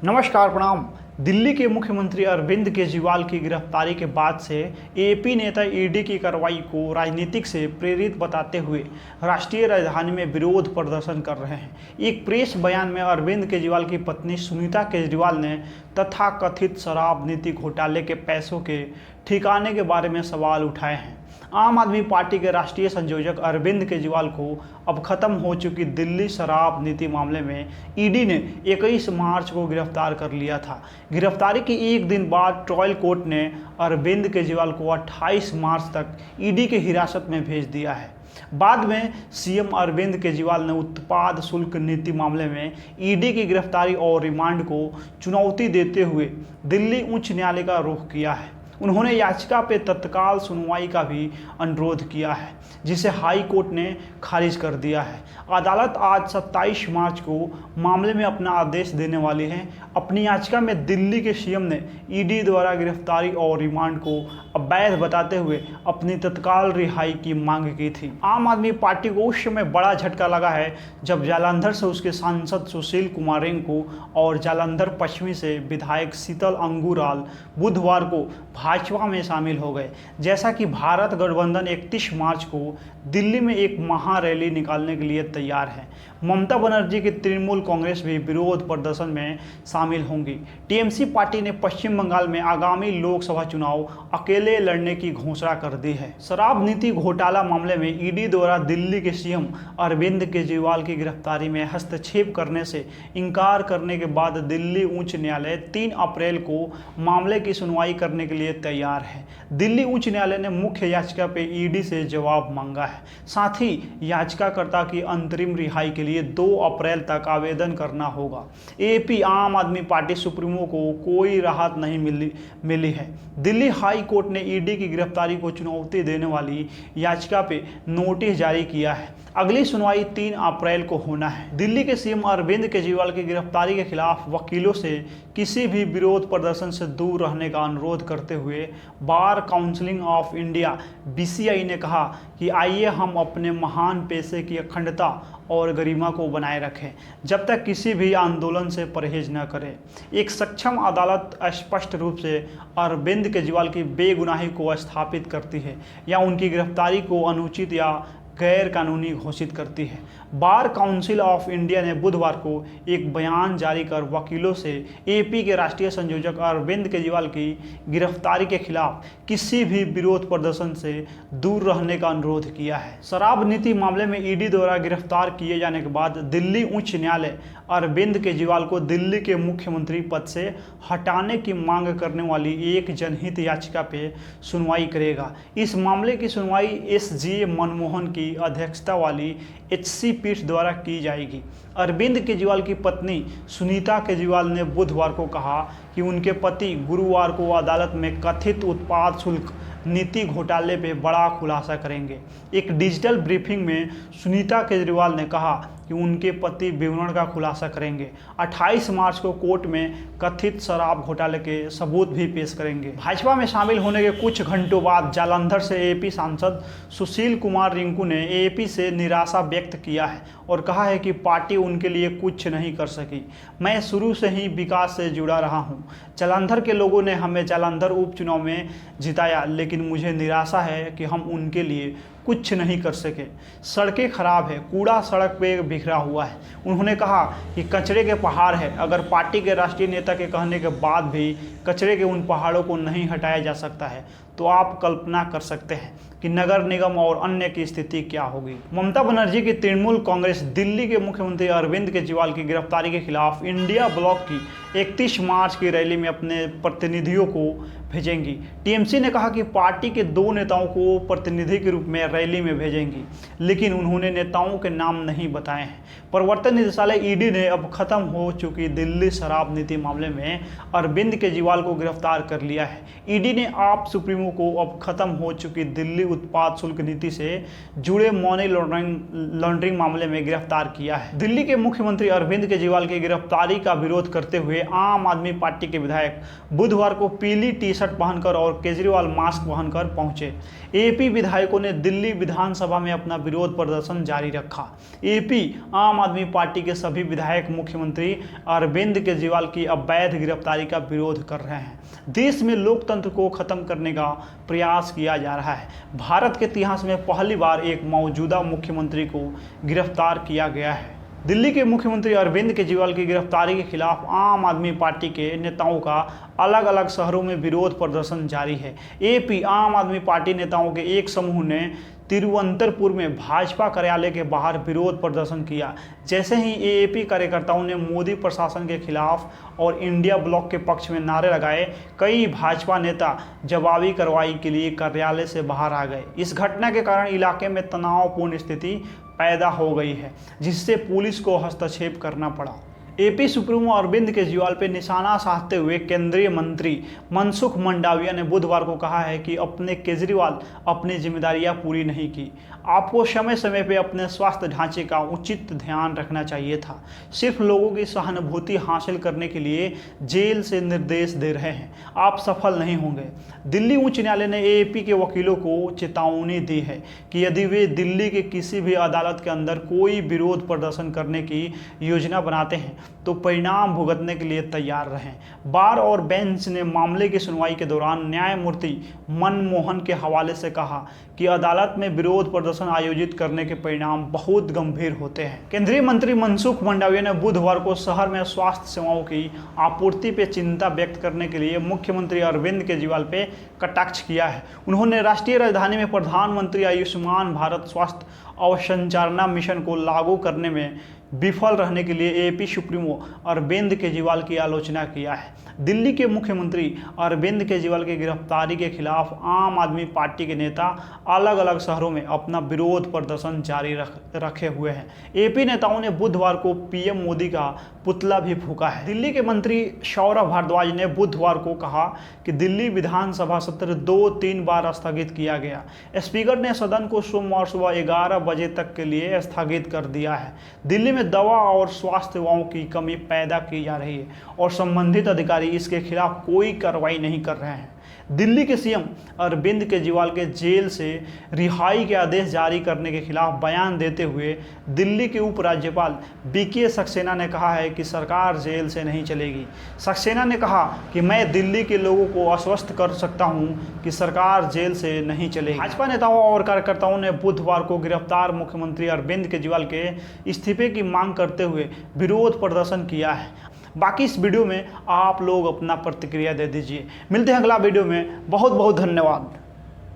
नमस्कार प्रणाम। दिल्ली के मुख्यमंत्री अरविंद केजरीवाल की गिरफ्तारी के बाद से एपी नेता ईडी की कार्रवाई को राजनीतिक से प्रेरित बताते हुए राष्ट्रीय राजधानी में विरोध प्रदर्शन कर रहे हैं। एक प्रेस बयान में अरविंद केजरीवाल की पत्नी सुनीता केजरीवाल ने तथाकथित शराब नीति घोटाले के पैसों के ठिकाने के बारे में सवाल उठाए हैं। आम आदमी पार्टी के राष्ट्रीय संयोजक अरविंद केजरीवाल को अब खत्म हो चुकी दिल्ली शराब नीति मामले में ईडी ने 21 मार्च को गिरफ्तार कर लिया था। गिरफ्तारी के एक दिन बाद ट्रायल कोर्ट ने अरविंद केजरीवाल को 28 मार्च तक ईडी के हिरासत में भेज दिया है। बाद में सीएम अरविंद केजरीवाल ने उत्पाद शुल्क नीति मामले में ईडी की गिरफ्तारी और रिमांड को चुनौती देते हुए दिल्ली उच्च न्यायालय का रुख किया है। उन्होंने याचिका पे तत्काल सुनवाई का भी अनुरोध किया है, जिसे हाई कोर्ट ने खारिज कर दिया है। अदालत आज 27 मार्च को मामले में अपना आदेश देने वाली है। अपनी याचिका में दिल्ली के सीएम ने ईडी द्वारा गिरफ्तारी और रिमांड को अवैध बताते हुए अपनी तत्काल रिहाई की मांग की थी। आम आदमी पार्टी को उस समय बड़ा झटका लगा है जब जालंधर से उसके सांसद सुशील कुमार रिंकू और जालंधर पश्चिमी से विधायक शीतल अंगूराल बुधवार को भाजपा में शामिल हो गए। जैसा कि भारत गठबंधन 31 मार्च को दिल्ली में एक महारैली निकालने के लिए तैयार है। ममता बनर्जी की तृणमूल कांग्रेस भी विरोध प्रदर्शन में शामिल होंगी। टीएमसी पार्टी ने पश्चिम बंगाल में आगामी लोकसभा चुनाव अकेले लड़ने की घोषणा कर दी है। शराब नीति घोटाला मामले में ईडी द्वारा दिल्ली के सीएम अरविंद केजरीवाल की गिरफ्तारी में हस्तक्षेप करने से इनकार करने के बाद दिल्ली उच्च न्यायालय 3 अप्रैल को मामले की सुनवाई करने के लिए तैयार है। दिल्ली उच्च न्यायालय ने मुख्य याचिका पे ईडी से जवाब मांगा है। साथ ही याचिकाकर्ता की अंतरिम रिहाई के लिए 2 अप्रैल तक आवेदन करना होगा। एपी आम आदमी पार्टी सुप्रीमो को कोई राहत नहीं मिली है। दिल्ली हाई कोर्ट ने ईडी की गिरफ्तारी को चुनौती देने वाली याचिका पे नोटिस जारी किया है। अगली सुनवाई 3 अप्रैल को होना है। दिल्ली के सीएम अरविंद केजरीवाल की गिरफ्तारी के खिलाफ वकीलों से किसी भी विरोध प्रदर्शन से दूर रहने का अनुरोध करते हुए bar council of India BCI ने कहा कि आइए हम अपने महान पेशे की अखंडता और गरिमा को बनाए रखें जब तक किसी भी आंदोलन से परहेज न करें। एक सक्षम अदालत स्पष्ट रूप से अरविंद केजरीवाल की बेगुनाही को स्थापित करती है या उनकी गिरफ्तारी को अनुचित या गैर कानूनी घोषित करती है। बार काउंसिल ऑफ इंडिया ने बुधवार को एक बयान जारी कर वकीलों से एपी के राष्ट्रीय संयोजक अरविंद केजरीवाल की गिरफ्तारी के खिलाफ किसी भी विरोध प्रदर्शन से दूर रहने का अनुरोध किया है। शराब नीति मामले में ईडी द्वारा गिरफ्तार किए जाने के बाद दिल्ली उच्च न्यायालय अरविंद केजरीवाल को दिल्ली के मुख्यमंत्री पद से हटाने की मांग करने वाली एक जनहित याचिका पे सुनवाई करेगा। इस मामले की सुनवाई एसजी मनमोहन की अध्यक्षता वाली एचसी पीठ द्वारा की जाएगी। अरविंद केजरीवाल की पत्नी सुनीता केजरीवाल ने बुधवार को कहा कि उनके पति गुरुवार को अदालत में कथित उत्पाद शुल्क नीति घोटाले पे बड़ा खुलासा करेंगे। एक डिजिटल ब्रीफिंग में सुनीता केजरीवाल ने कहा कि उनके पति विवरण का खुलासा करेंगे। 28 मार्च को कोर्ट में कथित शराब घोटाले के सबूत भी पेश करेंगे। भाजपा में शामिल होने के कुछ घंटों बाद जालंधर से एपी सांसद सुशील कुमार रिंकू ने एपी से निराशा व्यक्त किया है और कहा है कि पार्टी उनके लिए कुछ नहीं कर सकी। मैं शुरू से ही विकास से जुड़ा रहा हूं। जालंधर के लोगों ने हमें जालंधर उपचुनाव में जिताया, लेकिन मुझे निराशा है कि हम उनके लिए कुछ नहीं कर सके। सड़कें खराब है, कूड़ा सड़क पे बिखरा हुआ है। उन्होंने कहा कि कचरे के पहाड़ है। अगर पार्टी के राष्ट्रीय नेता के कहने के बाद भी कचरे के उन पहाड़ों को नहीं हटाया जा सकता है तो आप कल्पना कर सकते हैं कि नगर निगम और अन्य की स्थिति क्या होगी। ममता बनर्जी की तृणमूल कांग्रेस दिल्ली के मुख्यमंत्री अरविंद केजरीवाल की गिरफ्तारी के खिलाफ इंडिया ब्लॉक की 31 मार्च की रैली में अपने प्रतिनिधियों को भेजेंगी। टीएमसी ने कहा कि पार्टी के 2 नेताओं को प्रतिनिधि के रूप में रैली में भेजेंगी, लेकिन उन्होंने नेताओं के नाम नहीं बताए हैं। प्रवर्तन निदेशालय ईडी ने अब खत्म हो चुकी दिल्ली शराब नीति मामले में अरविंद केजरीवाल को गिरफ्तार कर लिया है। ईडी ने आप सुप्रीमो को अब खत्म हो चुकी दिल्ली उत्पाद शुल्क नीति से जुड़े मनी लॉन्ड्रिंग मामले में गिरफ्तार किया है। दिल्ली के मुख्यमंत्री अरविंद केजरीवाल की गिरफ्तारी का विरोध करते हुए आम आदमी पार्टी के विधायक बुधवार को पीली टी शर्ट पहनकर और केजरीवाल मास्क पहनकर पहुंचे। एपी विधायकों ने दिल्ली विधानसभा में अपना विरोध प्रदर्शन जारी रखा। एपी आम आदमी पार्टी के सभी विधायक मुख्यमंत्री अरविंद केजरीवाल की अवैध गिरफ्तारी का विरोध कर रहे हैं। देश में लोकतंत्र को खत्म करने का प्रयास किया जा रहा है। भारत के इतिहास में पहली बार एक मौजूदा मुख्यमंत्री को गिरफ्तार किया गया है। दिल्ली के मुख्यमंत्री अरविंद केजरीवाल की गिरफ्तारी के खिलाफ आम आदमी पार्टी के नेताओं का अलग अलग शहरों में विरोध प्रदर्शन जारी है। एपी आम आदमी पार्टी नेताओं के एक समूह ने तिरुवनंतपुर में भाजपा कार्यालय के बाहर विरोध प्रदर्शन किया। जैसे ही एएपी कार्यकर्ताओं ने मोदी प्रशासन के खिलाफ और इंडिया ब्लॉक के पक्ष में नारे लगाए, कई भाजपा नेता जवाबी कार्रवाई के लिए कार्यालय से बाहर आ गए। इस घटना के कारण इलाके में तनावपूर्ण स्थिति पैदा हो गई है, जिससे पुलिस को हस्तक्षेप करना पड़ा। एपी सुप्रीमो अरविंद केजरीवाल पर निशाना साधते हुए केंद्रीय मंत्री मनसुख मंडाविया ने बुधवार को कहा है कि केजरीवाल अपनी जिम्मेदारियां पूरी नहीं की। आपको समय समय पर अपने स्वास्थ्य ढांचे का उचित ध्यान रखना चाहिए था। सिर्फ लोगों की सहानुभूति हासिल करने के लिए जेल से निर्देश दे रहे हैं, आप सफल नहीं होंगे। दिल्ली उच्च न्यायालय ने एपी के वकीलों को चेतावनी दी है कि यदि वे दिल्ली के किसी भी अदालत के अंदर कोई विरोध प्रदर्शन करने की योजना बनाते हैं तो परिणाम भुगतने के लिए तैयार रहें। बार और बेंच ने मामले की सुनवाई के दौरान न्यायमूर्ति मनमोहन के हवाले से कहा कि अदालत में विरोध प्रदर्शन आयोजित करने के परिणाम बहुत गंभीर होते हैं। केंद्रीय मंत्री मनसुख मंडाविया ने बुधवार को शहर में स्वास्थ्य सेवाओं की आपूर्ति पर चिंता व्यक्त करने के लिए मुख्यमंत्री अरविंद केजरीवाल पे कटाक्ष किया है। उन्होंने राष्ट्रीय राजधानी में प्रधानमंत्री आयुष्मान भारत स्वास्थ्य अवसंरचना मिशन को लागू करने में विफल रहने के लिए एपी सुप्रीमो अरविंद केजरीवाल की आलोचना किया है। दिल्ली के मुख्यमंत्री अरविंद केजरीवाल की गिरफ्तारी के खिलाफ आम आदमी पार्टी के नेता अलग अलग शहरों में अपना विरोध प्रदर्शन जारी रखे हुए हैं। एपी नेताओं ने बुधवार को पीएम मोदी का पुतला भी फूंका है। दिल्ली के मंत्री सौरभ भारद्वाज ने बुधवार को कहा कि दिल्ली विधानसभा सत्र 2-3 बार स्थगित किया गया। स्पीकर ने सदन को सोमवार सुबह 11 बजे तक के लिए स्थगित कर दिया है। दिल्ली में दवा और स्वास्थ्य सेवाओं की कमी पैदा की जा रही है और संबंधित अधिकारी इसके खिलाफ कोई कार्रवाई नहीं कर रहे हैं। दिल्ली के सीएम अरविंद केजरीवाल के जेल से रिहाई के आदेश जारी करने के खिलाफ बयान देते हुए दिल्ली के उपराज्यपाल बीके सक्सेना ने कहा है कि सरकार जेल से नहीं चलेगी। सक्सेना ने कहा कि मैं दिल्ली के लोगों को आश्वस्त कर सकता हूं कि सरकार जेल से नहीं चलेगी। भाजपा नेताओं और कार्यकर्ताओं ने बुधवार को गिरफ्तार मुख्यमंत्री अरविंद केजरीवाल के इस्तीफे की मांग करते हुए विरोध प्रदर्शन किया है। बाकी इस वीडियो में आप लोग अपना प्रतिक्रिया दे दीजिए। मिलते हैं अगला वीडियो में। बहुत बहुत धन्यवाद।